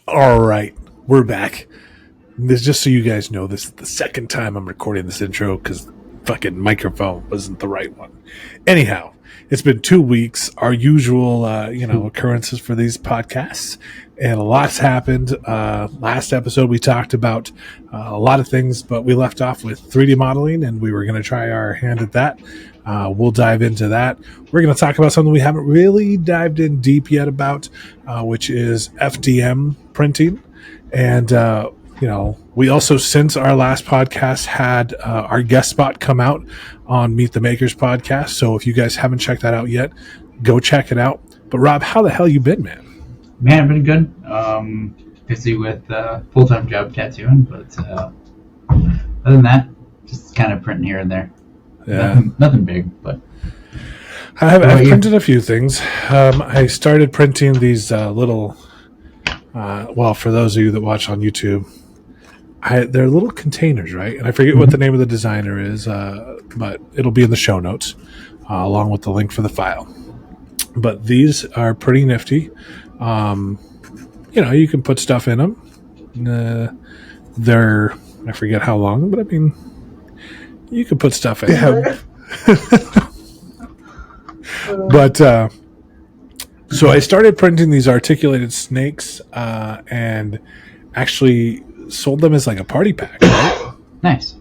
All right, we're back. This, just so you guys know, this is the second time I'm recording this intro because the fucking microphone wasn't the right one. Anyhow, it's been 2 weeks, our usual, occurrences for these podcasts, and a lot's happened. Last episode, we talked about a lot of things, but we left off with 3D modeling, and we were going to try our hand at that. We'll dive into that. We're going to talk about something we haven't really dived in deep yet about, which is FDM printing. And, we also, since our last podcast, had our guest spot come out on Meet the Makers podcast. So if you guys haven't checked that out yet, go check it out. But Rob, how the hell you been, man? Man, I've been good. Busy with full-time job tattooing, but other than that, just kind of printing here and there. Yeah, nothing big, but I've printed a few things. I started printing these little. For those of you that watch on YouTube, they're little containers, right? And I forget what the name of the designer is, but it'll be in the show notes, along with the link for the file. But these are pretty nifty. You can put stuff in them. I forget how long, but I mean, you can put stuff in them. But so I started printing these articulated snakes, and actually sold them as like a party pack, right? Nice.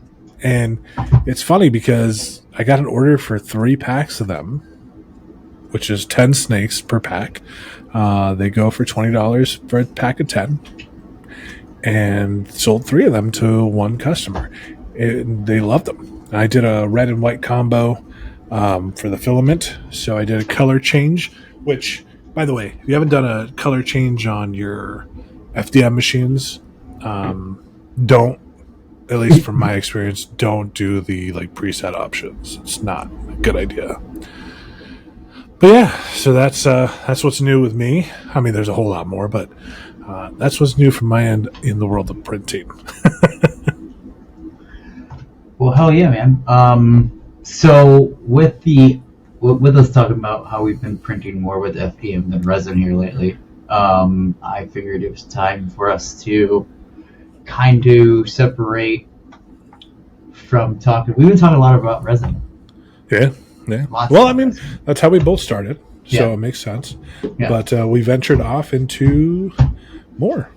And it's funny because I got an order for 3 packs of them, which is 10 snakes per pack. They go for $20 for a pack of 10, and sold 3 of them to one customer. They loved them. I did a red and white combo for the filament, so I did a color change, which, by the way, if you haven't done a color change on your FDM machines, don't, at least from my experience, don't do the preset options. It's not a good idea. But yeah, so that's what's new with me. I mean, there's a whole lot more, but that's what's new from my end in the world of printing. Well, hell yeah, man. So with us talking about how we've been printing more with FDM than resin here lately, I figured it was time for us to kind of separate from talking. We've been talking a lot about resin. Yeah. Well, I mean, that's how we both started, so it makes sense. Yeah. But we ventured off into more.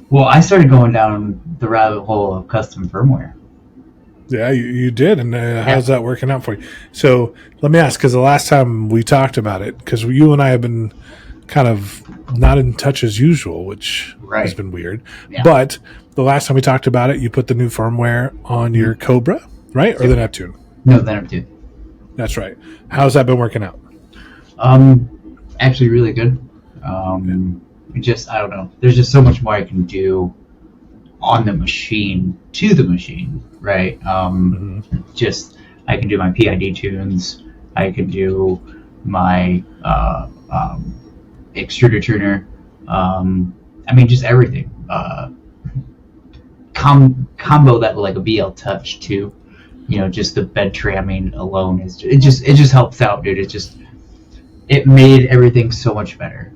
Well, I started going down the rabbit hole of custom firmware. Yeah, you did, and how's that working out for you? So let me ask, because the last time we talked about it, because you and I have been kind of not in touch as usual, which has been weird. Yeah. But the last time we talked about it, you put the new firmware on your Cobra, right? Or the Neptune? No, the Neptune. That's right. How's that been working out? Actually really good. Just, I don't know. There's just so much more I can do on the machine to the machine, right? Just, I can do my PID tunes. I can do my extruder tuner. I mean, just everything. Combo that with like a BL Touch too. Just the bed tramming alone it just helps out, dude. It made everything so much better,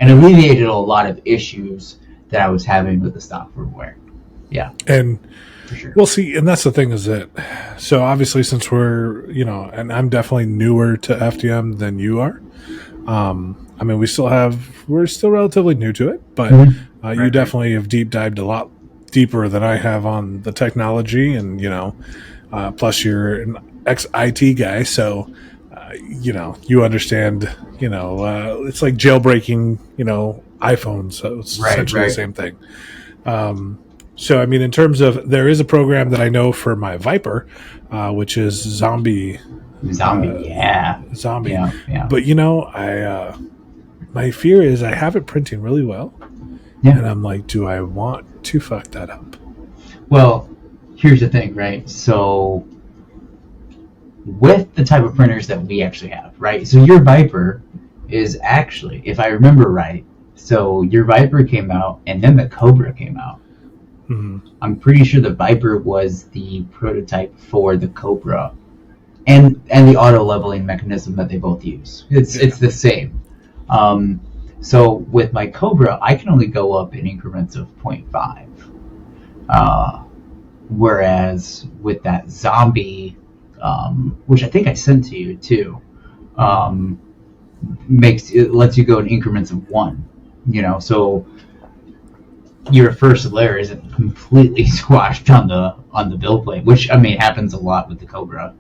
and alleviated a lot of issues that I was having with the stock firmware. Yeah, and for sure. Well, see, and that's the thing is that, so obviously since we're, and I'm definitely newer to FDM than you are. I mean, we're still relatively new to it, but you definitely have deep dived a lot deeper than I have on the technology, and plus you're an ex-IT guy, so you understand. It's like jailbreaking, iPhones. So it's essentially the same thing. So I mean, in terms of, there is a program that I know for my Viper, which is Zombie. Yeah. But my fear is I have it printing really well, and I'm like, do I want to fuck that up? Well, here's the thing, right? So with the type of printers that we actually have, right? So your Viper is actually, if I remember right, so your Viper came out and then the Cobra came out. Mm-hmm. I'm pretty sure the Viper was the prototype for the Cobra, and the auto leveling mechanism that they both use. It's the same. So with my Cobra, I can only go up in increments of 0.5. Whereas with that Zombie, which I think I sent to you too, lets you go in increments of 1. So your first layer isn't completely squashed on the build plate, which happens a lot with the Cobra.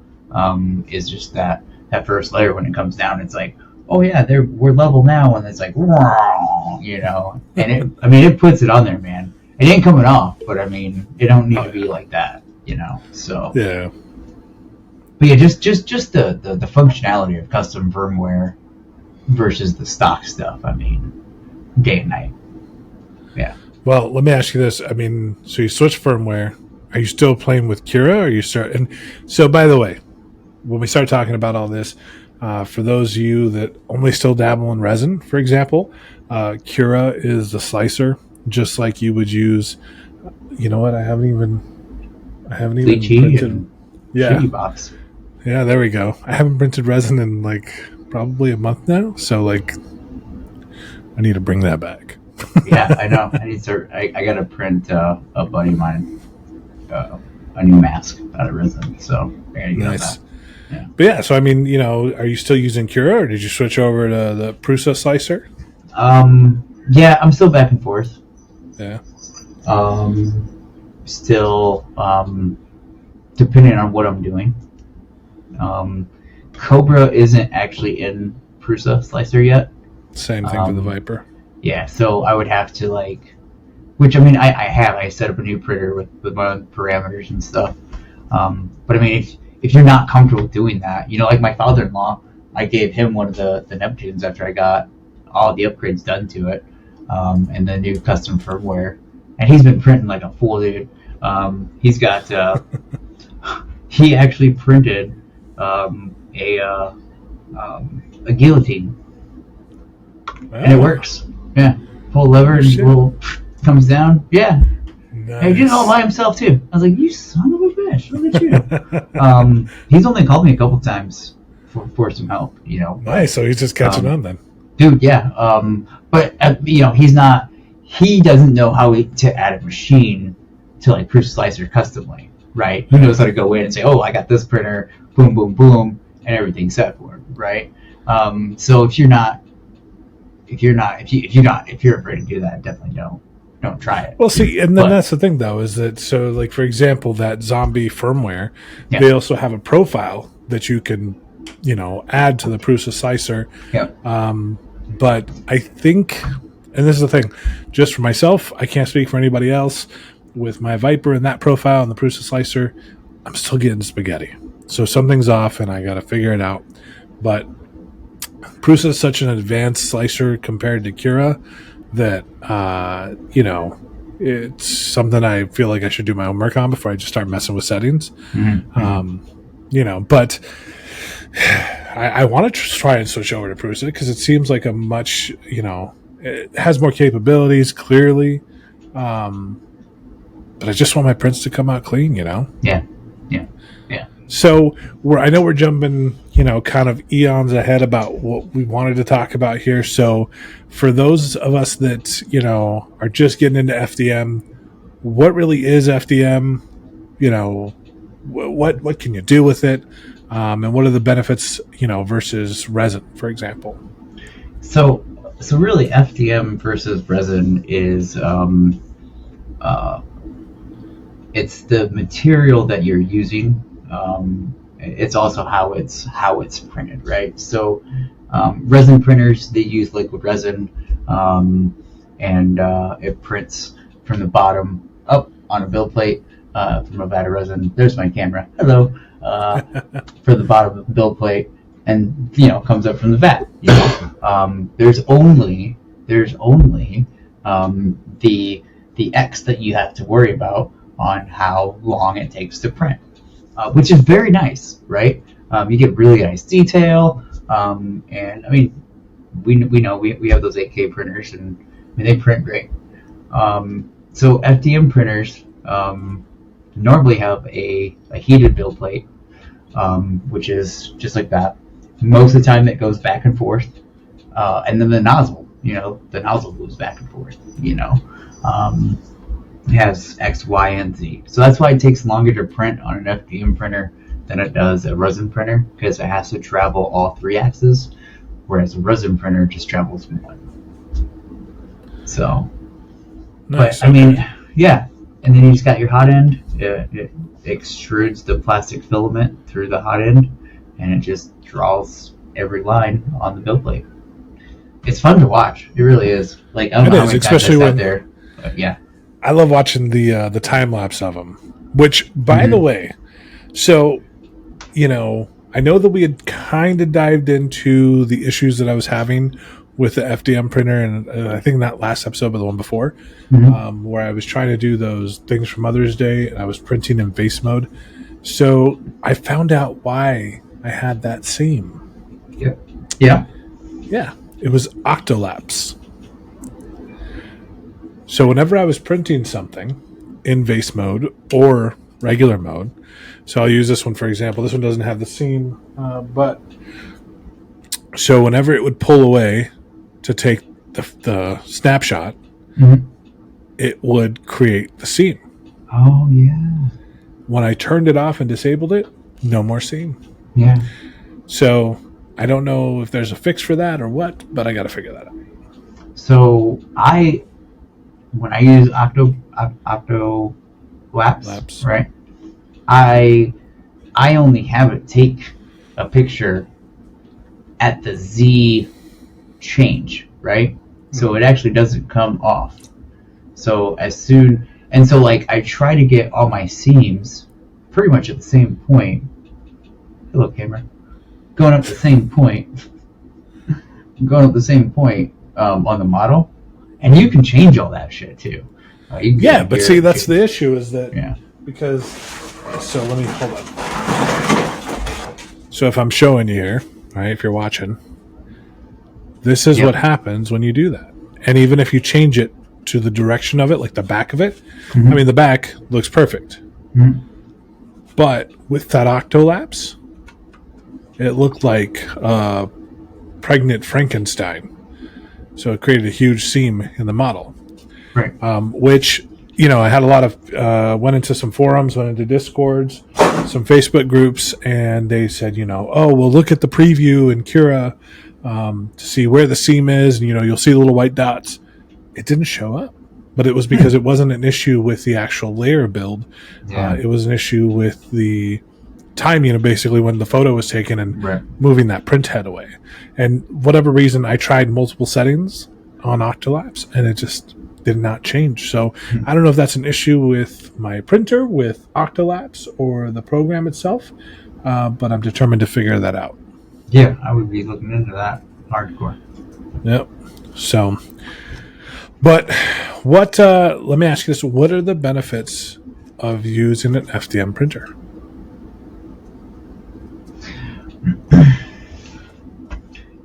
Is just that first layer when it comes down, it's like, oh yeah, we're level now, and it's like, and it puts it on there, man. It ain't coming off, but it don't need to be like that, So yeah. But yeah, just the functionality of custom firmware versus the stock stuff. Day and night. Yeah. Well, let me ask you this. So you switch firmware. Are you still playing with Cura? Or and so, by the way, when we start talking about all this, for those of you that only still dabble in resin, for example, Cura is the slicer, just like you would use. You know what? I haven't even printed. Yeah. Box. Yeah, there we go. I haven't printed resin in probably a month now, so I need to bring that back. Yeah, I know. I got to print a buddy of mine a new mask out of resin, so I got to get nice. that. Yeah. But yeah, so are you still using Cura, or did you switch over to the Prusa slicer? Yeah, I'm still back and forth. Yeah. Still, depending on what I'm doing. Cobra isn't actually in Prusa slicer yet. Same thing for the Viper. Yeah, so I would have to which I set up a new printer with my own parameters and stuff. But if you're not comfortable doing that, like my father-in-law, I gave him one of the Neptunes after I got all the upgrades done to it, and the new custom firmware, and he's been printing like a fool, dude. He's got he actually printed a guillotine, and it works. Yeah, pull a lever and little comes down. Yeah. Nice. He did it all by himself too. I was like, "You son of a bitch! Look at you." He's only called me a couple times for some help. Nice. So he's just catching on then, dude. Yeah. But he's not. He doesn't know how to add a machine to Prusa slicer customly, right? He knows how to go in and say, "Oh, I got this printer. Boom, boom, boom," and everything's set for him, right? So if you're afraid to do that, definitely don't try it. Well, see, and then that's the thing, though, is that for example, that Zombie firmware, they also have a profile that you can, add to the Prusa slicer. Yeah. But I think, and this is the thing, just for myself, I can't speak for anybody else. With my Viper and that profile and the Prusa slicer, I'm still getting spaghetti. So something's off, and I got to figure it out. But Prusa is such an advanced slicer compared to Cura that, it's something I feel like I should do my own work on before I just start messing with settings. Mm-hmm. But I want to try and switch over to Prusa because it seems like a much, it has more capabilities, clearly. But I just want my prints to come out clean, Yeah. So I know we're jumping, kind of eons ahead about what we wanted to talk about here. So for those of us that, are just getting into FDM, what really is FDM? What can you do with it? And what are the benefits, versus resin, for example? So really FDM versus resin is, it's the material that you're using. It's also how it's printed, right? So resin printers, they use liquid resin, and it prints from the bottom up on a build plate from a vat of resin. There's my camera. Hello. For the bottom of the build plate, and comes up from the vat. There's only the X that you have to worry about on how long it takes to print. Which is very nice, right? You get really nice detail, and we know we have those 8K printers, and they print great. So FDM printers normally have a heated build plate, which is just like that. Most of the time, it goes back and forth, and then the nozzle, the nozzle moves back and forth. It has X, Y, and Z. So that's why it takes longer to print on an FDM printer than it does a resin printer, because it has to travel all 3 axes, whereas a resin printer just travels 1. So, Nice. but I mean, yeah. And then you just got your hot end. It extrudes the plastic filament through the hot end, and it just draws every line on the build plate. It's fun to watch. It really is. Like, I don't know how many especially times I when sat there. But yeah. I love watching the time lapse of them. Which, by the way, so I know that we had kind of dived into the issues that I was having with the FDM printer, and I think not last episode, but the one before, where I was trying to do those things for Mother's Day, and I was printing in vase mode. So I found out why I had that seam. Yep. Yeah. Yeah, it was octolapse. So whenever I was printing something in vase mode or regular mode, so I'll use this one for example. This one doesn't have the seam, but so whenever it would pull away to take the snapshot, it would create the seam. Oh, yeah. When I turned it off and disabled it, no more seam. Yeah. So I don't know if there's a fix for that or what, but I got to figure that out. So when I use Octo Lapse, right? I only have it take a picture at the Z change, right? So it actually doesn't come off. So I try to get all my seams pretty much at the same point. Hello, camera. Going up the same point on the model, and you can change all that shit too. But see, that's the issue is that because so let me hold on. So if I'm showing you here, right, if you're watching, this is what happens when you do that. And even if you change it to the direction of it, like the back of it, I mean, the back looks perfect. But with that octolapse, it looked like pregnant Frankenstein. So it created a huge seam in the model. Right. Which, I had a lot of, went into some forums, went into Discords, some Facebook groups, and they said, we'll look at the preview in Cura to see where the seam is, and, you'll see the little white dots. It didn't show up, but it was because it wasn't an issue with the actual layer build. Yeah. It was an issue with the time, basically when the photo was taken and moving that print head away. And whatever reason, I tried multiple settings on Octolapse, and it just did not change. So I don't know if that's an issue with my printer, with Octolapse, or the program itself, but I'm determined to figure that out. Yeah, I would be looking into that hardcore. Yep. So, but what, let me ask you this, what are the benefits of using an FDM printer?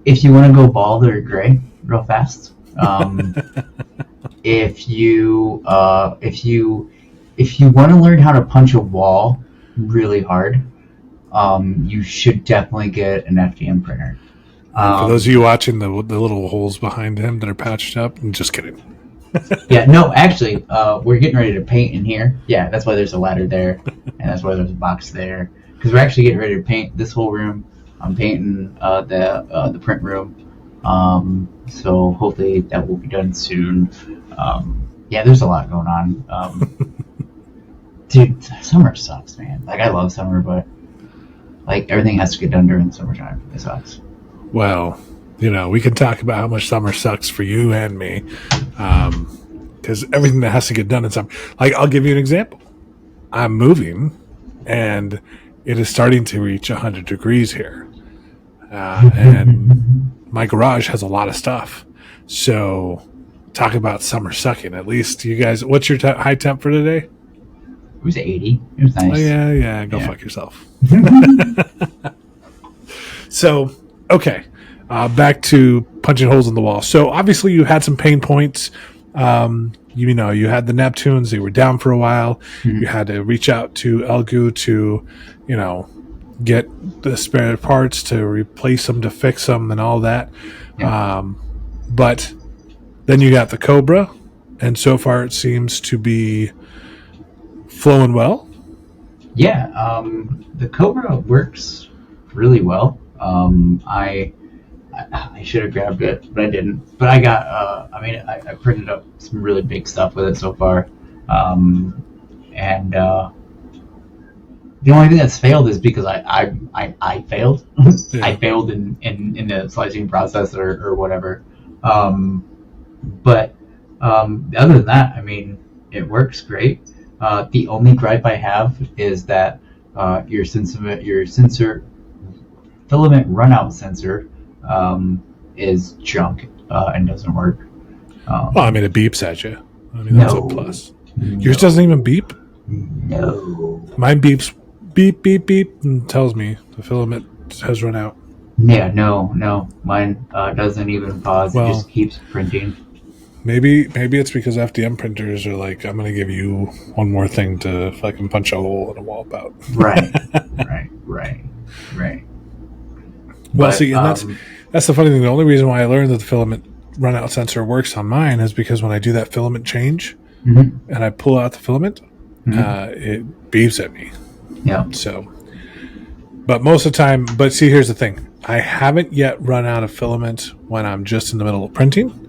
If you want to go bald or gray real fast, if you want to learn how to punch a wall really hard, you should definitely get an FDM printer. For those of you watching the little holes behind him that are patched up, I'm just kidding. Yeah, no, actually, we're getting ready to paint in here. Yeah, that's why there's a ladder there, and that's why there's a box there. Because we're actually getting ready to paint this whole room. I'm painting the print room. So hopefully that will be done soon. Yeah, there's a lot going on. Dude, summer sucks, man. Like, I love summer, but like everything has to get done during the summertime. It sucks. Well, we can talk about how much summer sucks for you and me, because everything that has to get done in summer. Like, I'll give you an example. I'm moving, and it is starting to reach 100 degrees here, and my garage has a lot of stuff. So, talk about summer sucking. At least you guys, what's your high temp for today? It was 80. It was nice. Oh, yeah. Go fuck yourself. So, okay. Back to punching holes in the wall. So, obviously, you had some pain points. You had the Neptunes. They were down for a while. You had to reach out to Elgu to, get the spare parts to replace them, to fix them, and all that. Yeah. But Then you got the Cobra, and so far it seems to be flowing well. Yeah, the Cobra works really well. I should have grabbed it, but I didn't. But I got, I printed up some really big stuff with it so far. And the only thing that's failed is because I failed. Yeah. I failed in the slicing process or whatever. But other than that, I mean, it works great. The only gripe I have is that your sensor filament runout sensor is junk and doesn't work. Well, I mean, it beeps at you. I mean, that's a plus. Yours doesn't even beep? No. Mine beeps, beep, beep, beep, and tells me the filament has run out. Yeah, no. Mine doesn't even pause. Well, it just keeps printing. Maybe it's because FDM printers are like, I'm going to give you one more thing to fucking punch a hole in a wall about. Right. Well, But, see, and that's the funny thing. The only reason why I learned that the filament runout sensor works on mine is because when I do that filament change and I pull out the filament, it beeps at me. Yeah. So, but most of the time, but see, here's the thing. I haven't yet run out of filament when I'm just in the middle of printing.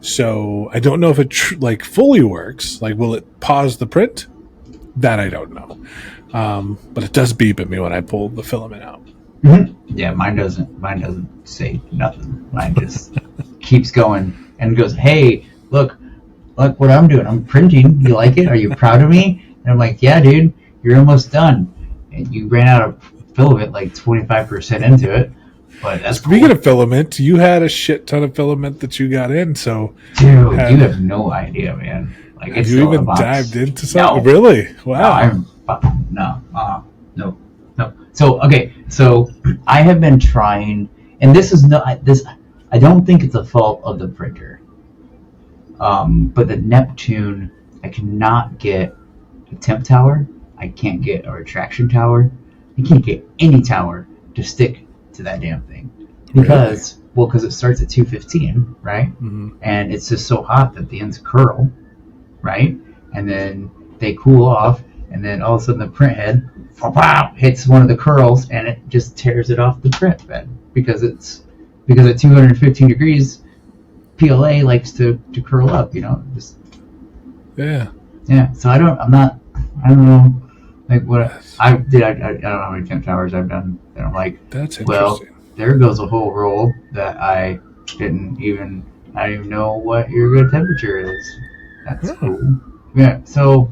So I don't know if it fully works. Like, will it pause the print? That I don't know. But it does beep at me when I pull the filament out. Yeah, mine doesn't say nothing. Mine just keeps going and goes, "Hey, look what I'm doing. I'm printing. You like it? Are you proud of me?" And I'm like, "Yeah, dude, you're almost done." And you ran out of filament like 25% into it. But that's Speaking of filament, you had a shit ton of filament that you got in. So, dude, you have no idea, man. Like, have you even dived into something? No. Really? Wow. No. So okay, so I have been trying, and this is not this. I don't think it's a fault of the printer. But the Neptune, I cannot get a temp tower. I can't get a retraction tower. I can't get any tower to stick to that damn thing because it starts at 215, right? And it's just so hot that the ends curl, right? And then they cool off, and then all of a sudden the print head hits one of the curls and it just tears it off the print bed because at 215 degrees PLA likes to curl up, just Yeah. So I don't know like what I don't know how many temp towers I've done, and I'm like, that's interesting. Well, there goes a whole roll that I didn't even know what your good temperature is. That's cool. Yeah, so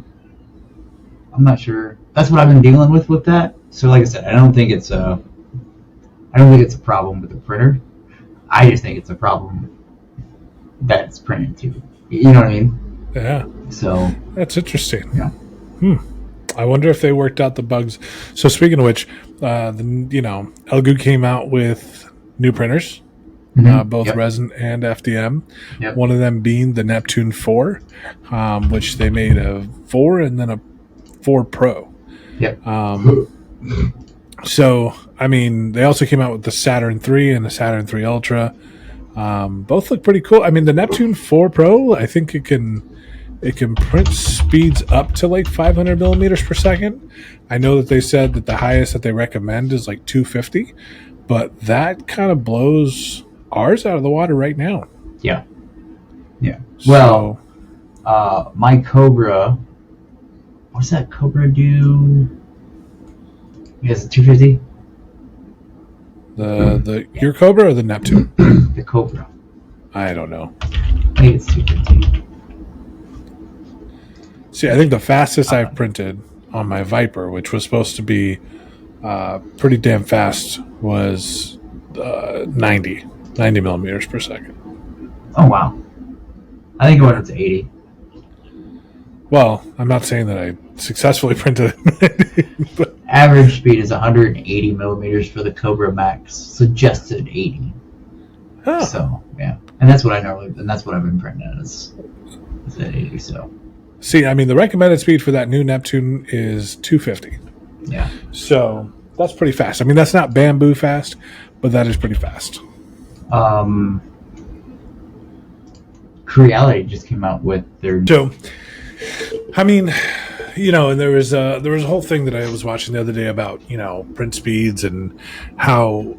I'm not sure. That's what I've been dealing with that. So like I said, I don't think it's a problem with the printer. I just think it's a problem that it's printed too. You know what I mean? Yeah. So that's interesting. Yeah. I wonder if they worked out the bugs. So speaking of which, Elgu came out with new printers, both resin and FDM. Yep. One of them being the Neptune 4, which they made a 4 and then a 4 Pro. Yep. So, I mean, they also came out with the Saturn 3 and the Saturn 3 Ultra. Both look pretty cool. I mean, the Neptune 4 Pro, I think it can print speeds up to like 500 millimeters per second. I know that they said that the highest that they recommend is like 250, but that kind of blows ours out of the water right now. Yeah. Well, my Cobra, what's that Cobra do? Is it 250? Your Cobra or the Neptune? The Cobra. I don't know. I think it's 250. See, I think the fastest I've printed on my Viper, which was supposed to be pretty damn fast, was 90 millimeters per second. Oh, wow. I think it went up to 80. Well, I'm not saying that I successfully printed it. But average speed is 180 millimeters for the Cobra Max. Suggested 80. Huh. So, yeah. And that's what I've been printing at is at 80, so. See, I mean, the recommended speed for that new Neptune is 250. Yeah. So that's pretty fast. I mean, that's not bamboo fast, but that is pretty fast. Creality just came out with their. So, I mean, and there was a whole thing that I was watching the other day about print speeds and how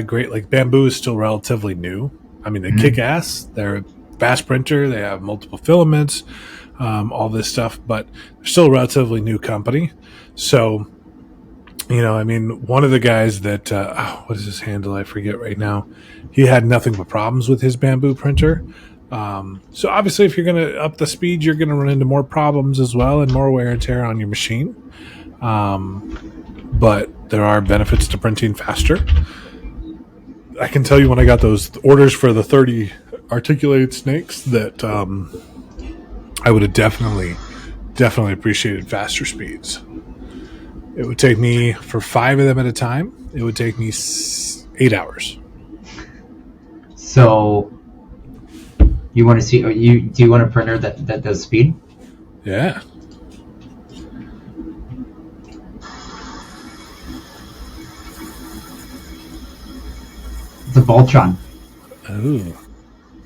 great, like Bamboo is still relatively new. I mean, they kick ass. They're a fast printer. They have multiple filaments, all this stuff, but they're still a relatively new company. So, I mean, one of the guys that what is his handle? I forget right now. He had nothing but problems with his Bamboo printer. So obviously, if you're going to up the speed, you're going to run into more problems as well and more wear and tear on your machine. But there are benefits to printing faster. I can tell you when I got those orders for the 30 articulated snakes that I would have definitely appreciated faster speeds. It would take me, for 5 of them at a time, it would take me 8 hours. So... You want to see? Do you want a printer that does speed? Yeah. It's a Voltron. Oh.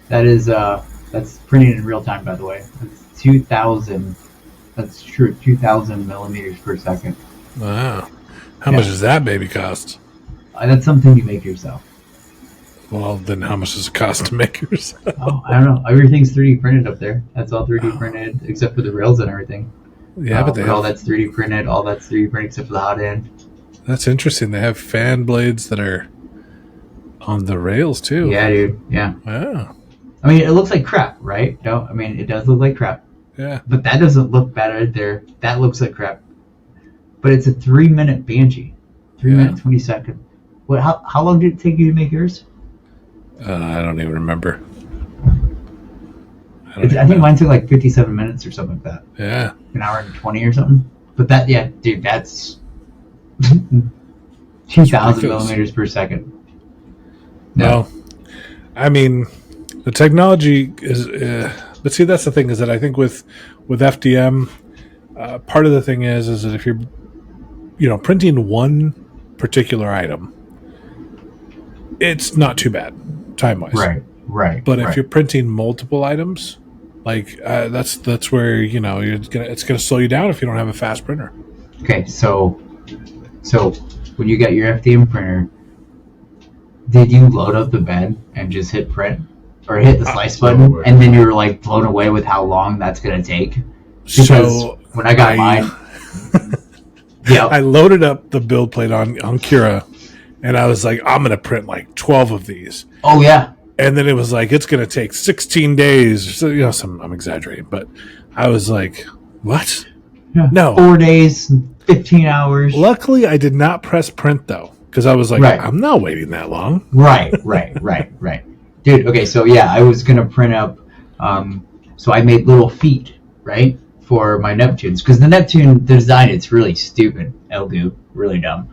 That's printing in real time, by the way. It's 2,000. That's true. 2,000 millimeters per second. Wow. How much does that baby cost? That's something you make yourself. Well, then how much does it cost to make yourself? Oh, I don't know. Everything's 3D printed up there. That's all 3D printed, except for the rails and everything. Yeah, but all that's 3D printed. All that's 3D printed except for the hot end. That's interesting. They have fan blades that are on the rails too. Yeah, dude. Yeah. Wow. I mean, it looks like crap, right? No, I mean, it does look like crap. Yeah. But that doesn't look bad right there. That looks like crap. But it's a 3-minute Banshee. 3-minute, 20 second. What? How long did it take you to make yours? I don't even remember. I think mine took like 57 minutes or something like that. Yeah. An hour and 20 or something. But dude, that's 2,000 millimeters per second. No. Well, I mean, the technology is... but see, that's the thing, is that I think with FDM, part of the thing is that if you're, printing one particular item, it's not too bad, time-wise. Right. But if you're printing multiple items, like that's where it's gonna slow you down if you don't have a fast printer. Okay, so when you got your FDM printer, did you load up the bed and just hit print or hit the slice button, and then you were like blown away with how long that's gonna take? Because when I got mine, yeah, I loaded up the build plate on Cura. And I was like, I'm going to print like 12 of these. Oh, yeah. And then it was like, it's going to take 16 days. So, I'm exaggerating. But I was like, what? Yeah. No. 4 days, 15 hours. Luckily, I did not press print, though. Because I was like, I'm not waiting that long. Right. Dude, okay, so yeah, I was going to print up. So I made little feet, right, for my Neptunes. Because the Neptune design, it's really stupid. Elgoo, really dumb.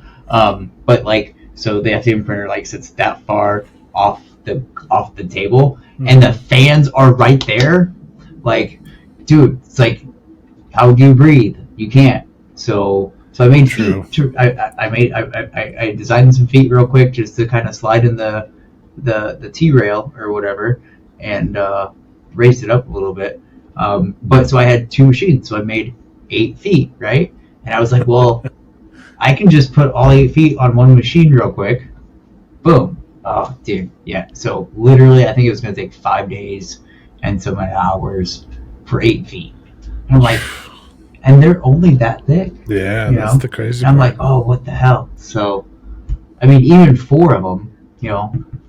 But like... So the FDM printer sits that far off the table, and the fans are right there. Like, dude, it's like, how do you breathe? You can't. So I made feet. I designed some feet real quick just to kind of slide in the T rail or whatever, and raised it up a little bit. But so I had 2 machines, so I made 8 feet, right? And I was like, well. I can just put all 8 feet on one machine real quick. Boom. Oh, dude. Yeah. So literally, I think it was going to take 5 days and some hours for 8 feet. And I'm like, and they're only that thick. Yeah, that's the crazy part. I'm like, oh, what the hell? So, I mean, even 4 of them,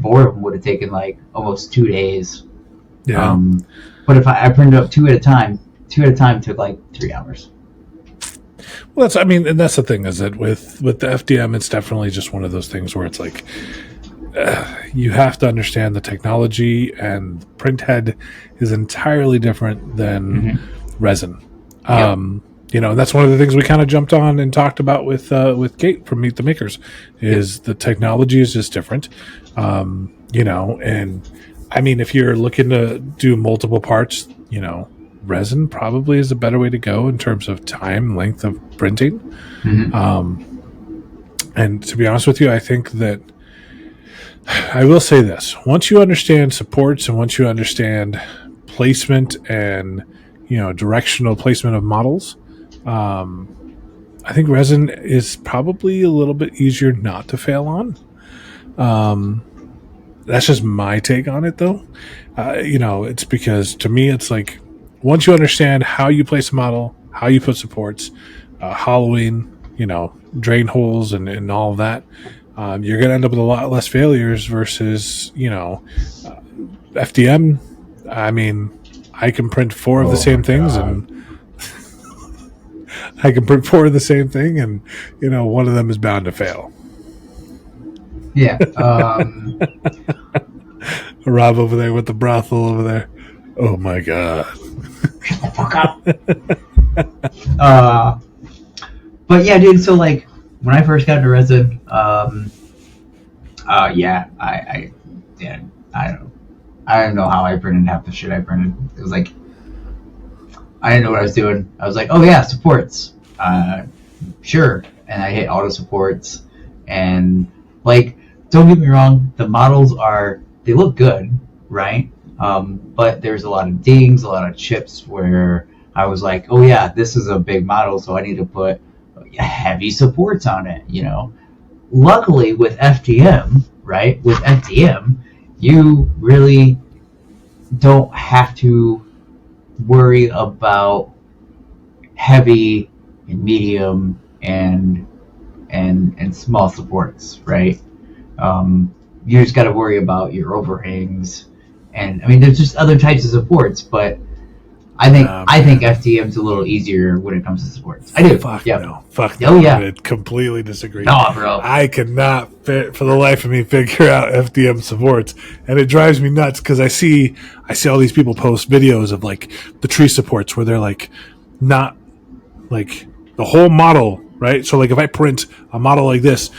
4 of them would have taken like almost 2 days. Yeah. But if I printed up 2 at a time took like 3 hours. Well, and that's the thing, is that with the FDM, it's definitely just one of those things where it's like, you have to understand the technology, and print head is entirely different than resin. And that's one of the things we kind of jumped on and talked about with Kate from Meet the Makers, is the technology is just different. And I mean, if you're looking to do multiple parts, resin probably is a better way to go in terms of time, length of printing. And to be honest with you, I think that I will say this: once you understand supports and once you understand placement and directional placement of models, I think resin is probably a little bit easier not to fail on. That's just my take on it, though. It's because to me, it's like once you understand how you place a model, how you put supports, hollowing, drain holes, and all of that, you're going to end up with a lot less failures versus, FDM. I mean, I can print four of the same things, and I can print four of the same thing, and one of them is bound to fail. Yeah. Rob over there with the brothel over there. Oh my god. Shut the fuck up. But yeah, dude. So like, when I first got into resin, I don't know how I printed half the shit I printed. It was like, I didn't know what I was doing. I was like, oh yeah, supports. Sure. And I hit auto supports, and like, don't get me wrong, the models they look good, right? But there's a lot of dings, a lot of chips where I was like, oh yeah, this is a big model, so I need to put heavy supports on it, Luckily with FDM, right? With FDM, you really don't have to worry about heavy and medium and small supports, right? You just got to worry about your overhangs, and I mean, there's just other types of supports, but I think FDM's a little easier when it comes to supports. I do. Fuck yep. no. Fuck no. Oh yeah. I completely disagree. No, bro. I cannot for the life of me figure out FDM supports, and it drives me nuts because I see all these people post videos of like the tree supports where they're like not like the whole model, right? So like if I print a model like this,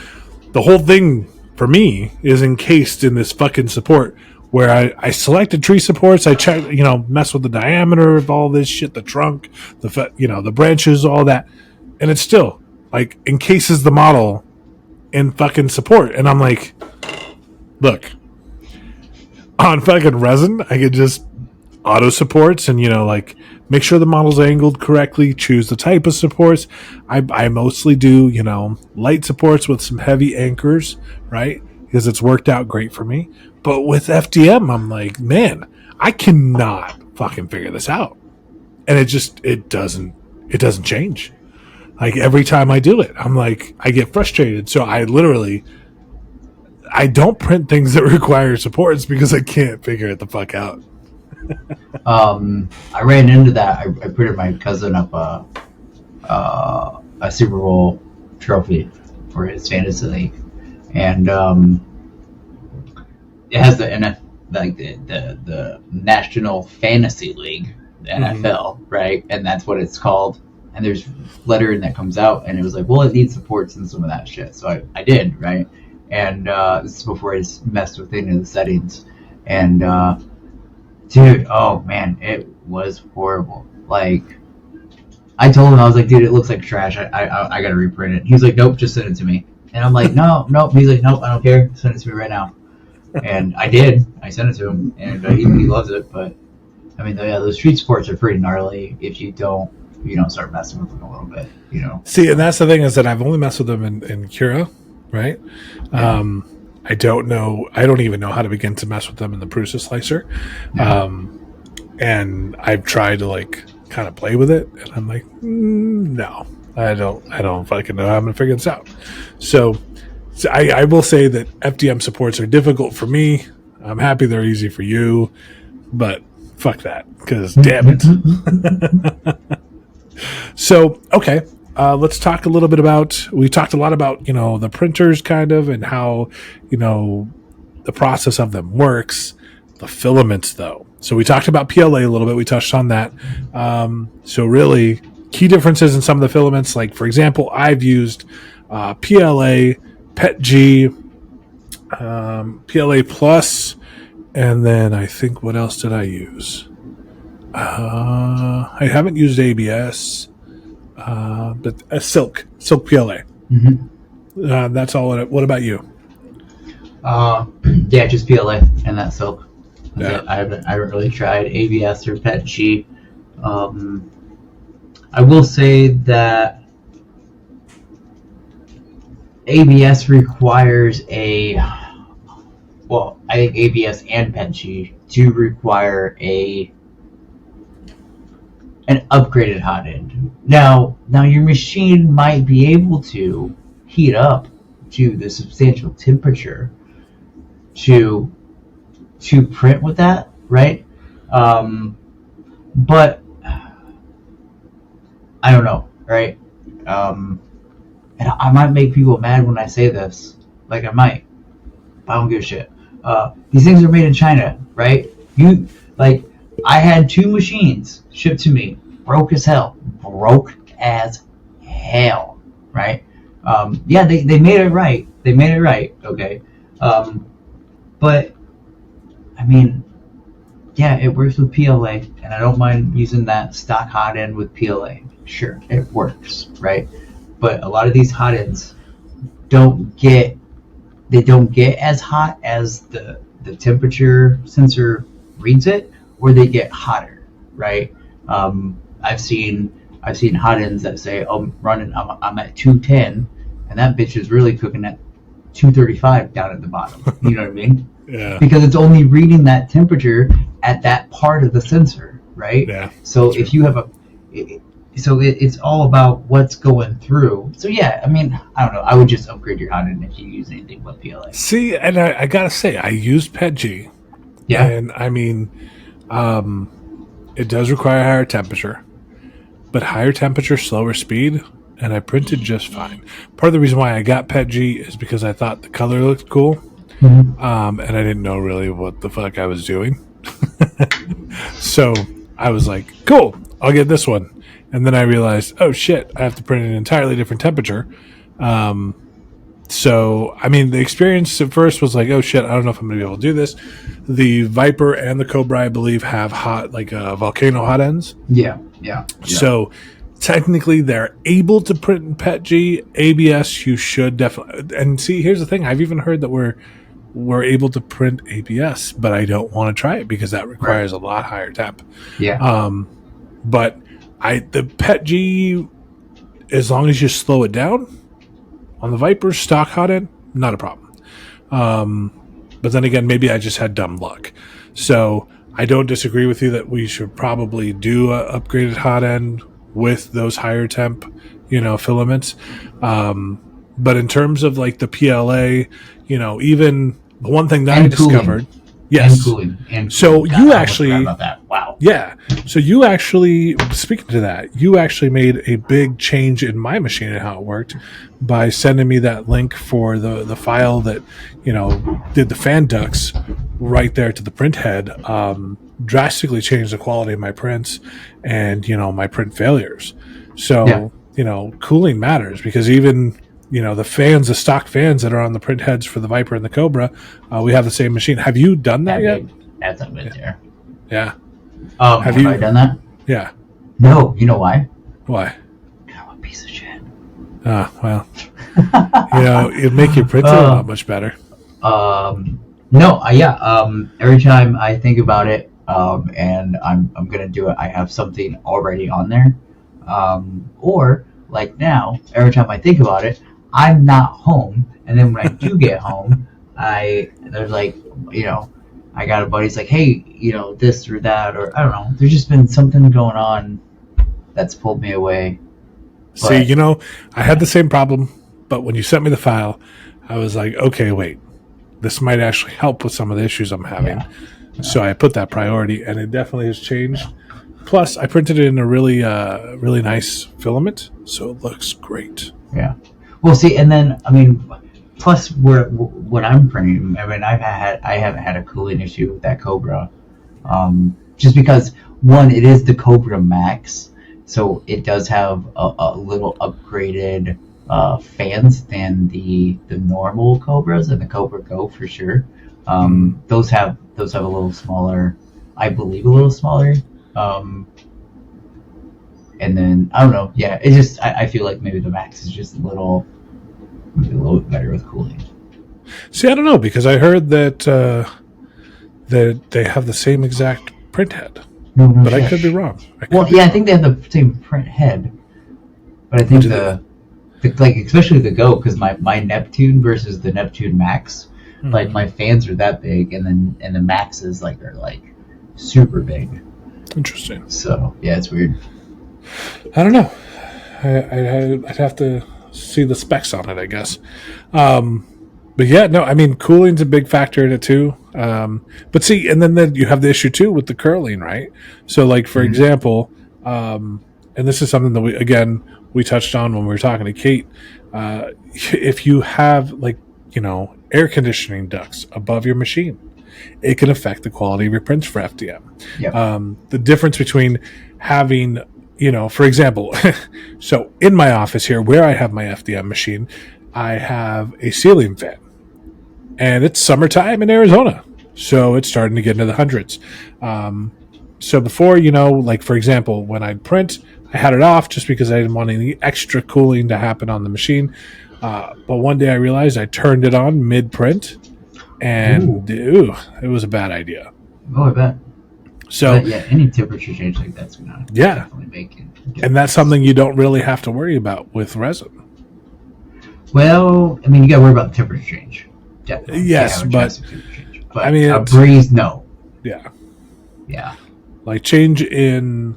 the whole thing for me is encased in this fucking support where I selected tree supports. I check, mess with the diameter of all this shit, the trunk, the branches, all that. And it still like encases the model in fucking support. And I'm like, look, on fucking resin, I could just auto supports and, like make sure the model's angled correctly, choose the type of supports. I mostly do, light supports with some heavy anchors, right? Because it's worked out great for me. But with FDM, I'm like, man, I cannot fucking figure this out. And it doesn't change. Like every time I do it, I'm like, I get frustrated. So I don't print things that require supports because I can't figure it the fuck out. I ran into that. I printed my cousin up a Super Bowl trophy for his fantasy league, and it has the National Fantasy League, the NFL, right? And that's what it's called. And there's lettering that comes out, and it was like, well, it needs supports and some of that shit. So I did, right? And this is before I just messed with any of the settings. And dude, oh man, it was horrible. Like, I told him, I was like, dude, it looks like trash. I gotta reprint it. He's like, nope, just send it to me. And I'm like, no. He's like, nope, I don't care. Send it to me right now. And I did. I sent it to him, and he loves it. But I mean, yeah, those street sports are pretty gnarly if you don't start messing with them a little bit, See, and that's the thing is that I've only messed with them in Cura, right? Yeah. I don't know. I don't even know how to begin to mess with them in the Prusa slicer. Yeah. And I've tried to like kind of play with it, and I'm like, no, I don't fucking know how I'm gonna figure this out. So I will say that FDM supports are difficult for me. I'm happy they're easy for you, but fuck that, because damn it. So, okay, let's talk a little bit about, we talked a lot about, the printers kind of and how, the process of them works. The filaments, though. So we talked about PLA a little bit. We touched on that. So really, key differences in some of the filaments. Like, for example, I've used PLA, PETG, PLA Plus, and then I think, what else did I use? I haven't used ABS, but Silk PLA. Mm-hmm. That's all. What about you? Yeah, just PLA and that Silk. Yeah. I haven't really tried ABS or PETG. I will say that ABS requires I think ABS and PETG do require an upgraded hot end. Now your machine might be able to heat up to the substantial temperature to print with that, right? But I don't know, right? And I might make people mad when I say this. Like, I might. I don't give a shit. These things are made in China, right? I had 2 machines shipped to me, broke as hell, right? Yeah, they made it right. Okay. But I mean, yeah, it works with PLA, and I don't mind using that stock hot end with PLA. Sure, it works, right? But a lot of these hot ends don't get as hot as the temperature sensor reads it, or they get hotter, right? I've seen hot ends that say I'm at 210, and that bitch is really cooking at 235 down at the bottom. You know what I mean? Yeah. Because it's only reading that temperature at that part of the sensor, right? Yeah. So if you have it's all about what's going through. So yeah, I mean, I don't know. I would just upgrade your hot end if you use anything but PLA. See, and I gotta say, I used PETG. Yeah. And I mean, it does require higher temperature, but higher temperature, slower speed, and I printed just fine. Part of the reason why I got PETG is because I thought the color looked cool, and I didn't know really what the fuck I was doing. So I was like, cool, I'll get this one. And then I realized, oh shit, I have to print an entirely different temperature. So, I mean, the experience at first was like, oh shit, I don't know if I'm going to be able to do this. The Viper and the Cobra, I believe, have volcano hot ends. Yeah. So, technically, they're able to print in PETG. ABS, you should definitely. And see, here's the thing. I've even heard that we're able to print ABS, but I don't want to try it because that requires a lot higher temp. Yeah. But the PETG, as long as you slow it down, on the Viper stock hot end, not a problem. But then again, maybe I just had dumb luck. So I don't disagree with you that we should probably do a upgraded hot end with those higher temp, filaments. But in terms of like the PLA, even the one thing that I discovered. Yes. And cooling. So God, you I actually, forgot about that. Wow. Yeah. So you actually, speaking to that, you actually made a big change in my machine and how it worked by sending me that link for the file that, did the fan ducts right there to the print head, drastically changed the quality of my prints and, my print failures. So, cooling matters because even, the stock fans that are on the print heads for the Viper and the Cobra, we have the same machine. Have you done that yet? That's a bit there. Yeah. Have I done that? Yeah. No. You know why? Why? I'm a piece of shit. Well. It'd make your printing a lot much better. No. Every time I think about it, and I'm gonna do it, I have something already on there. Or like now, every time I think about it, I'm not home, and then when I do get home, there's like, I got a buddy's like, hey, this or that, or I don't know. There's just been something going on that's pulled me away. But, see, I had the same problem, but when you sent me the file, I was like, okay, wait, this might actually help with some of the issues I'm having. Yeah. So I put that priority, and it definitely has changed. Plus, I printed it in a really, really nice filament, so it looks great. Yeah. Well, see, and then plus what I'm printing, I haven't had a cooling issue with that Cobra, just because one, it is the Cobra Max, so it does have a little upgraded fans than the normal Cobras and the Cobra Go for sure. Those have a little smaller, I believe, and then I don't know. Yeah, it's just I feel like maybe the Max is just a little bit better with cooling. See, I don't know because I heard that they have the same exact print head, No, but I shit. could be wrong. I think they have the same print head, but I think like especially the Go, because my Neptune versus the Neptune Max, like my fans are that big, and the Maxes are like super big. Interesting. So yeah, it's weird. I don't know. I'd have to see the specs on it, I guess. But yeah, no, I mean, cooling's a big factor in it too. But see, and then you have the issue too with the curling, right? So, like for example, and this is something that we touched on when we were talking to Kate. If you have air conditioning ducts above your machine, it can affect the quality of your prints for FDM. Yep. The difference between having, for example, so in my office here where I have my FDM machine, I have a ceiling fan, and it's summertime in Arizona, so it's starting to get into the hundreds. So before, for example, when I'd print, I had it off just because I didn't want any extra cooling to happen on the machine. But one day I realized I turned it on mid-print, and it was a bad idea. Oh, I bet. So any temperature change like that's gonna definitely make it. And that's something you don't really have to worry about with resin. Well, I mean, you got to worry about the temperature change. Definitely. Yes, but I mean, a breeze, no. Yeah. Yeah. Like change in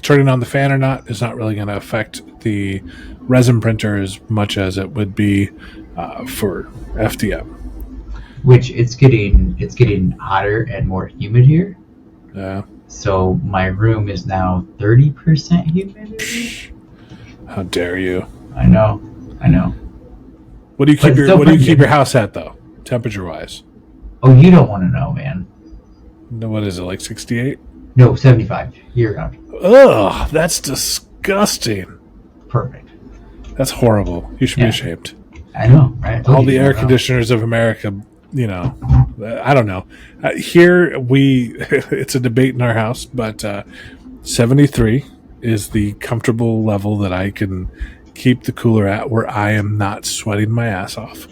turning on the fan or not is not really going to affect the resin printer as much as it would be for FDM. Which it's getting hotter and more humid here. Yeah. So my room is now 30% humidity. How dare you? I know. What do you keep your house at though, temperature wise? Oh, you don't want to know, man. No, what is it, like 68? No, 75 year round. Ugh, that's disgusting. Perfect. That's horrible. You should be ashamed. I know, right? All the air conditioners of America, I don't know. Here it's a debate in our house, but 73 is the comfortable level that I can keep the cooler at, where I am not sweating my ass off,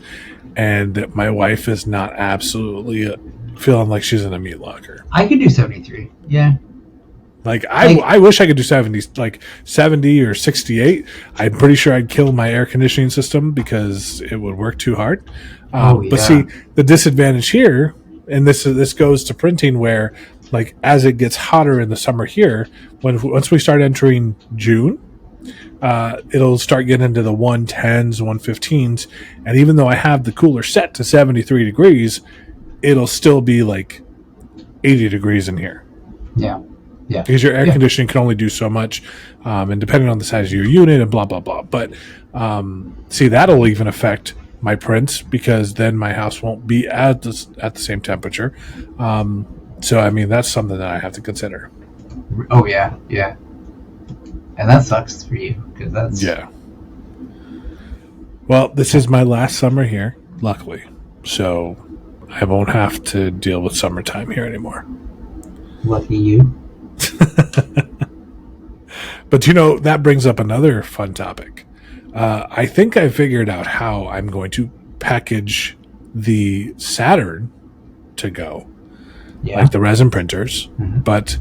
and that my wife is not absolutely feeling like she's in a meat locker. I can do 73. Yeah. I wish I could do 70, like 70 or 68. I'm pretty sure I'd kill my air conditioning system because it would work too hard. But see, the disadvantage here, and this goes to printing, where as it gets hotter in the summer here, once we start entering June, it'll start getting into the 110s, 115s, and even though I have the cooler set to 73 degrees, it'll still be 80 degrees in here. Yeah. Yeah. Because your air conditioning can only do so much, and depending on the size of your unit and blah, blah, blah. But see, that'll even affect my prints, because then my house won't be at the same temperature. So, I mean, that's something that I have to consider. Oh, yeah. Yeah. And that sucks for you, because that's... Yeah. Well, this is my last summer here, luckily. So I won't have to deal with summertime here anymore. Lucky you. But that brings up another fun topic. I think I figured out how I'm going to package the Saturn to go, like the resin printers. But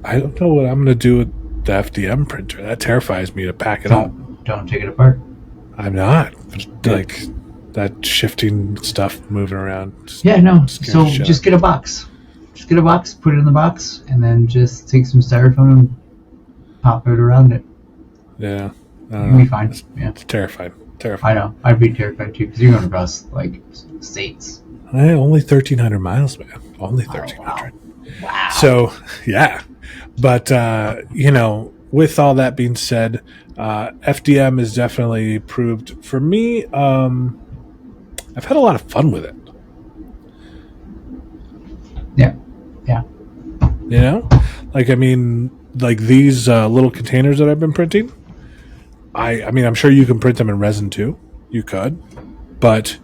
I don't know what I'm going to do with the FDM printer. That terrifies me to pack it up. Don't take it apart. I'm not. That shifting stuff moving around. So just get a box. Just get a box, put it in the box, and then just take some styrofoam and pop it around it. Yeah. You'll be fine. It's terrifying. I know. I'd be terrified too, because you're going across states. Only 1,300 miles, man. Only 1,300. Wow. So, yeah. But, with all that being said, FDM is definitely proved, for me, I've had a lot of fun with it. Yeah. These little containers that I've been printing, I mean, I'm sure you can print them in resin too. You could. But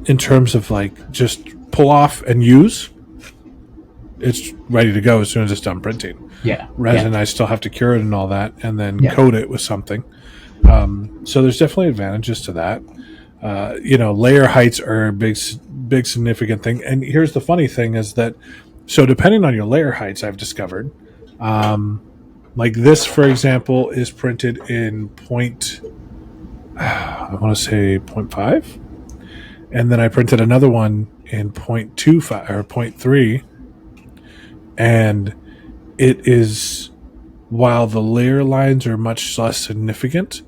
in terms of just pull off and use, it's ready to go as soon as it's done printing. Yeah. Resin, I still have to cure it and all that, and then coat it with something. So there's definitely advantages to that. Layer heights are a big big significant thing. And here's the funny thing is that, so depending on your layer heights, I've discovered, like this, for example, is printed in I want to say 0.5. And then I printed another one in 0.25 or 0.3. And it is, while the layer lines are much less significant,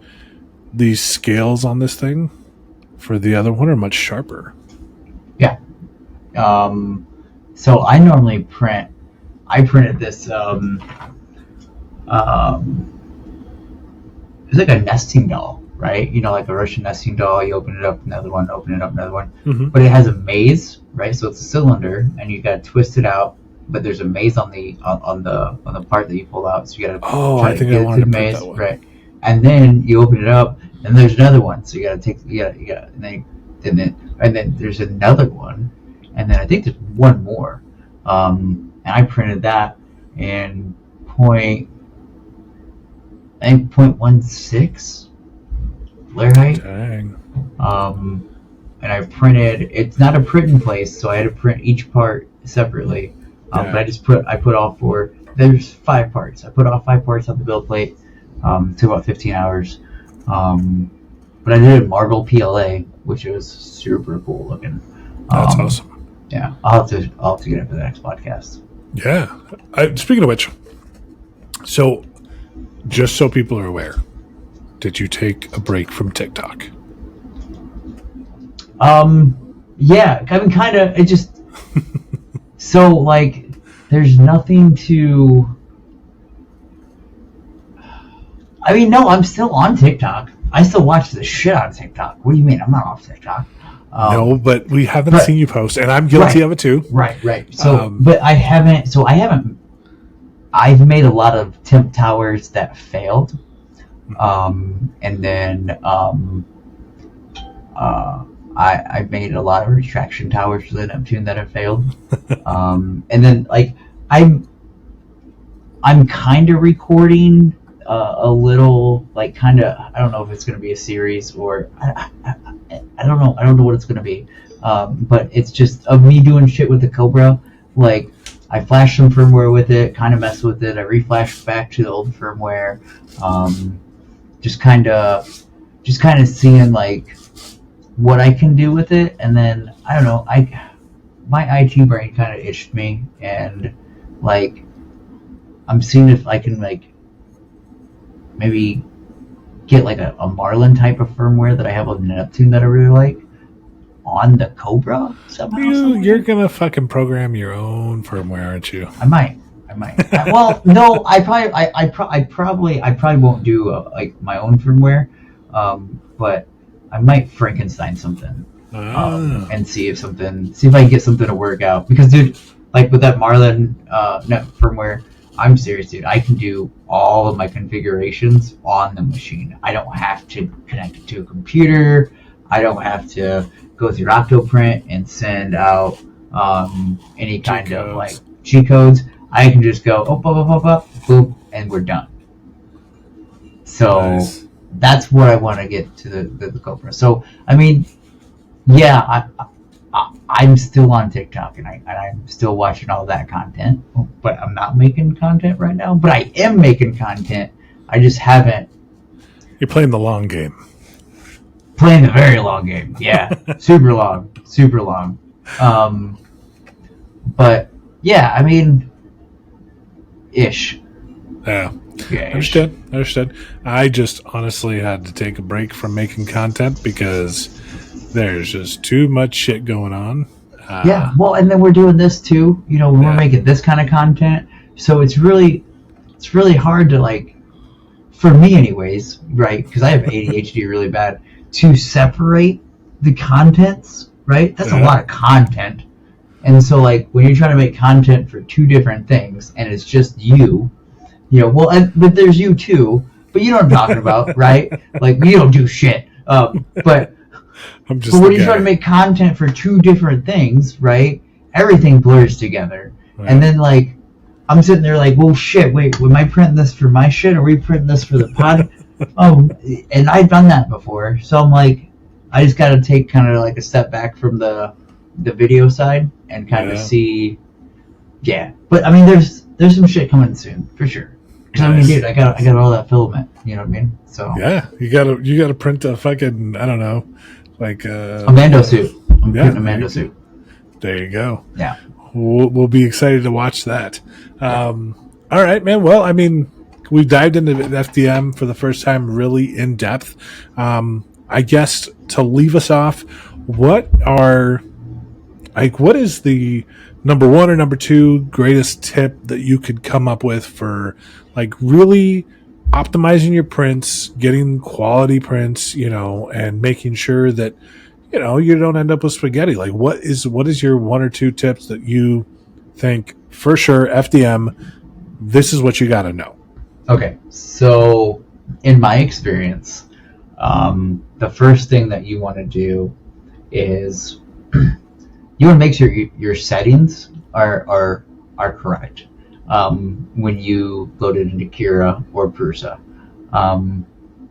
these scales on this thing for the other one are much sharper. Yeah. So I normally I printed this, it's like a nesting doll, right? You know, like a Russian nesting doll. You open it up, another one, open it up, another one. Mm-hmm. But it has a maze, right? So it's a cylinder, and you got to twist it out. But there's a maze on the part that you pull out, so you got to try to get it to the maze, right? And then you open it up, and there's another one. So you got to and then there's another one, and then I think there's one more. And I printed that in 0.16 layer height. Dang. And I printed. It's not a print in place, so I had to print each part separately. But I put all four. There's 5 parts. I put all 5 parts on the build plate. Took about 15 hours. But I did a marble PLA, which was super cool looking. That's awesome. Yeah, I'll have to get it for the next podcast. Yeah. Speaking of which, so just so people are aware, did you take a break from TikTok? Yeah, I mean, kind of. It just so like, there's nothing to. I mean, no, I'm still on TikTok. I still watch the shit on TikTok. What do you mean? I'm not off TikTok. No, but we haven't seen you post, and I'm guilty of it too. Right. So, but I haven't. So I haven't. I've made a lot of temp towers that failed, and then I made a lot of retraction towers for the Neptune that have failed, and then like I'm kind of recording a little, like, kind of, I don't know if it's going to be a series or I don't know what it's going to be, but it's just of me doing shit with the Cobra. Like, I flashed some firmware with it, kind of messed with it, I reflashed back to the old firmware, just kind of seeing like what I can do with it. And then I don't know, my IT brain kind of itched me, and like I'm seeing if I can like maybe get like a Marlin type of firmware that I have on the Neptune that I really like on the Cobra somehow. You're gonna fucking program your own firmware, aren't you? I might. Well, no, I probably won't do like my own firmware, but I might Frankenstein something and see if I can get something to work out. Because, dude, like with that Marlin firmware, I'm serious, dude. I can do all of my configurations on the machine. I don't have to connect it to a computer. I don't have to go through Octoprint and send out any kind of like G codes. I can just go up, boop, and we're done. So nice. That's where I want to get to the Cobra. So I mean, yeah, I'm still on TikTok, and I'm still watching all that content, but I'm not making content right now. But I am making content. I just haven't. You're playing the long game. Playing the very long game, yeah. super long. But yeah, I mean, ish. Yeah. Understood. I just honestly had to take a break from making content because there's just too much shit going on. Yeah, well, and then we're doing this too. You know, we're making this kind of content, so it's really hard to, like, for me anyways, right? Because I have ADHD really bad, to separate the contents, right? That's a lot of content, and so like when you're trying to make content for 2 different things, and it's just you know, well, but there's you too, but you know what I'm talking about, right? Like, you don't do shit, but. But when you try to make content for 2 different things, right? Everything blurs together. Right. And then, like, I'm sitting there like, well, shit, wait, am I printing this for my shit, or are we printing this for the pod? And I've done that before. So I'm like, I just got to take kind of like a step back from the the video side and kind of Yeah. see. Yeah, but I mean, there's some shit coming soon for sure. Because I mean, Nice. dude, I got all that filament. You know what I mean? So Yeah, you gotta print a fucking, I don't know, like a Mando suit. I'm yeah, printing a Mando suit. There you go. Yeah. We'll be excited to watch that. All right, man. Well, I mean, we dived into FDM for the first time really in depth. I guess to leave us off, what is the number one or number two greatest tip that you could come up with for like really optimizing your prints, getting quality prints, and making sure that you don't end up with spaghetti? Like, what is your one or two tips that you think for sure FDM, this is what you got to know? Okay, so in my experience, the first thing that you want to do is you want to make sure your settings are correct when you load it into Cura or Prusa.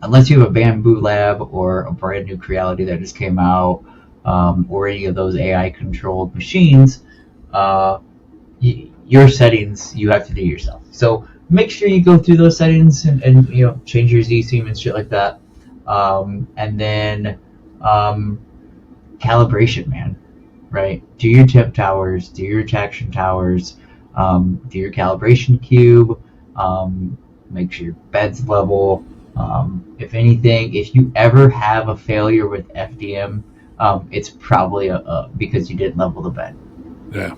Unless you have a Bamboo Lab or a brand new Creality that just came out, or any of those AI controlled machines, your settings you have to do yourself. So make sure you go through those settings and change your Z-seam and shit like that. And then calibration, man. Right? Do your tip towers, do your traction towers, do your calibration cube, make sure your bed's level. If anything, if you ever have a failure with FDM, it's probably because you didn't level the bed. Yeah.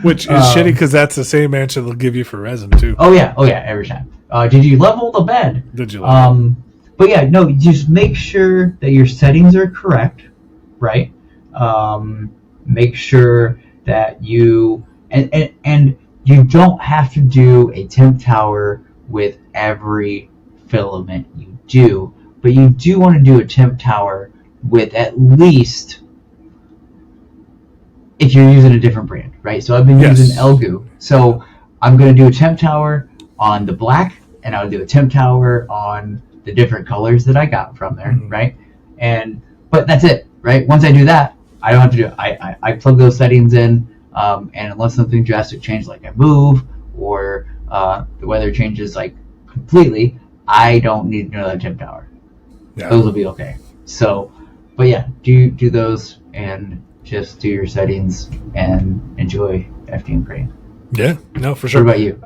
Which is shitty because that's the same answer they'll give you for resin too. Oh yeah, every time. Did you level the bed? Did you level? But yeah, no, just make sure that your settings are correct, right? Make sure that you and you don't have to do a temp tower with every filament you do, but you do want to do a temp tower with at least, if you're using a different brand, right? So I've been using Elgu, so I'm going to do a temp tower on the black, and I'll do a temp tower on the different colors that I got from there, right? But that's it, right? Once I do that, I don't have to do it. I plug those settings in, and unless something drastic changes, like I move or the weather changes like completely, I don't need another temp tower. Yeah. Those will be okay. So, but yeah, do those and just do your settings and enjoy FDM printing. Yeah, no, for sure. What about you?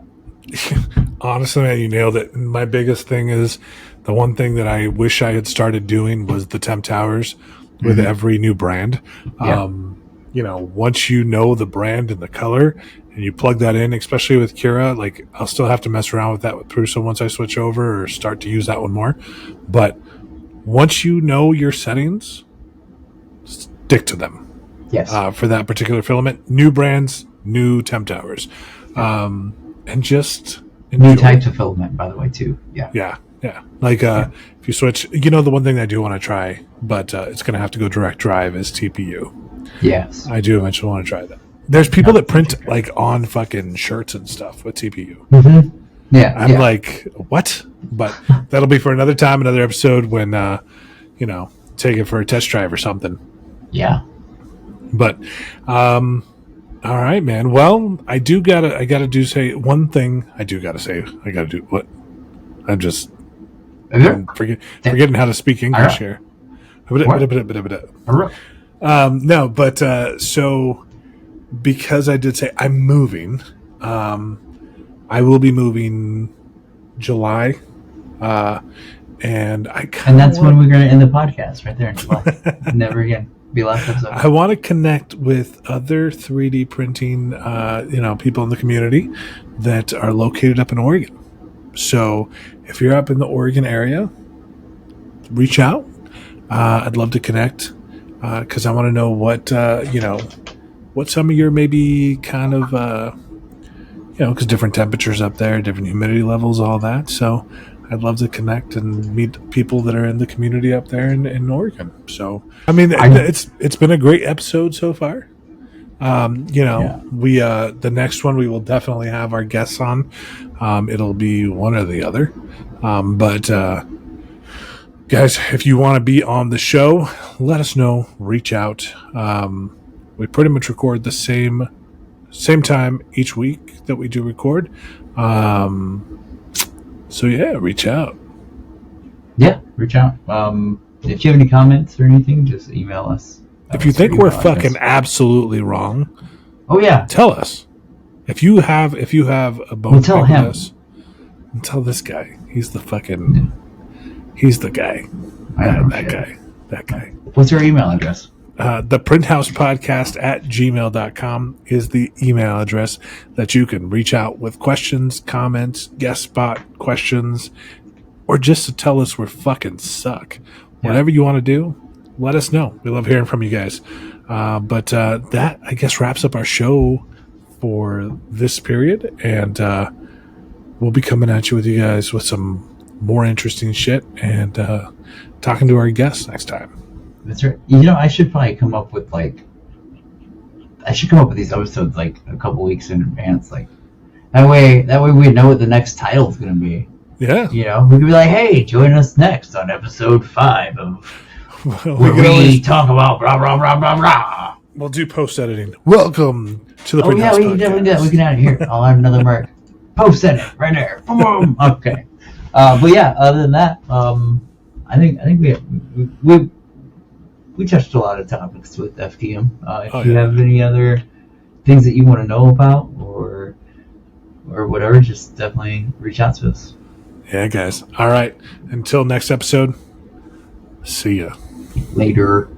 Honestly, man, you nailed it. My biggest thing is the one thing that I wish I had started doing was the temp towers with every new brand. Yeah. Once you know the brand and the color and you plug that in, especially with Cura, like I'll still have to mess around with that with Prusa once I switch over or start to use that one more. But once you know your settings, stick to them. Yes. For that particular filament, new brands, new temp towers. And just new types of filament, by the way, too. Yeah. Like if you switch, the one thing I do want to try, but it's going to have to go direct drive, is TPU. Yes, I do eventually want to try that. There's people that print like on fucking shirts and stuff with TPU. Yeah, I'm like, what? But that'll be for another time, another episode when take it for a test drive or something. Yeah. But all right, man. Well, I gotta say one thing. I gotta do what? I'm forgetting how to speak English here. No, but so because I did say I'm moving, I will be moving July, and that's when we're going to end the podcast right there in July. Never again. Be last episode. I want to connect with other 3D printing, people in the community that are located up in Oregon. So if you're up in the Oregon area, reach out. I'd love to connect because I want to know what some of your maybe kind of, because different temperatures up there, different humidity levels, all that. So I'd love to connect and meet people that are in the community up there in Oregon. So, I mean, it's been a great episode so far. We the next one we will definitely have our guests on. It'll be one or the other. But Guys, if you want to be on the show, let us know. Reach out. We pretty much record the same time each week that we do record. So yeah, reach out. Yeah, reach out. If you have any comments or anything, just email us. If you think we're fucking absolutely wrong, oh yeah, tell us. If you have a bone, tell him. And tell this guy. He's the fucking. He's the guy. That guy. What's your email address? The printhousepodcast @gmail.com is the email address that you can reach out with questions, comments, guest spot questions, or just to tell us we're fucking suck. Yeah. Whatever you want to do, let us know. We love hearing from you guys. But that, I guess, wraps up our show for this period. And we'll be coming at you with you guys with some more interesting shit and talking to our guests next time. That's right. I should probably come up with these episodes like a couple weeks in advance. Like that way we know what the next title is going to be. Yeah. We could be like, hey, join us next on episode 5 of where we talk about blah blah blah blah blah. We'll do post editing. Welcome to the Podcast. We can definitely do that. We can add it here. I'll add another mark. Post edit right there. Boom. Okay. But yeah, other than that, I think we touched a lot of topics with FDM. If you have any other things that you want to know about or whatever, just definitely reach out to us. Yeah, guys. All right. Until next episode, see ya. Later.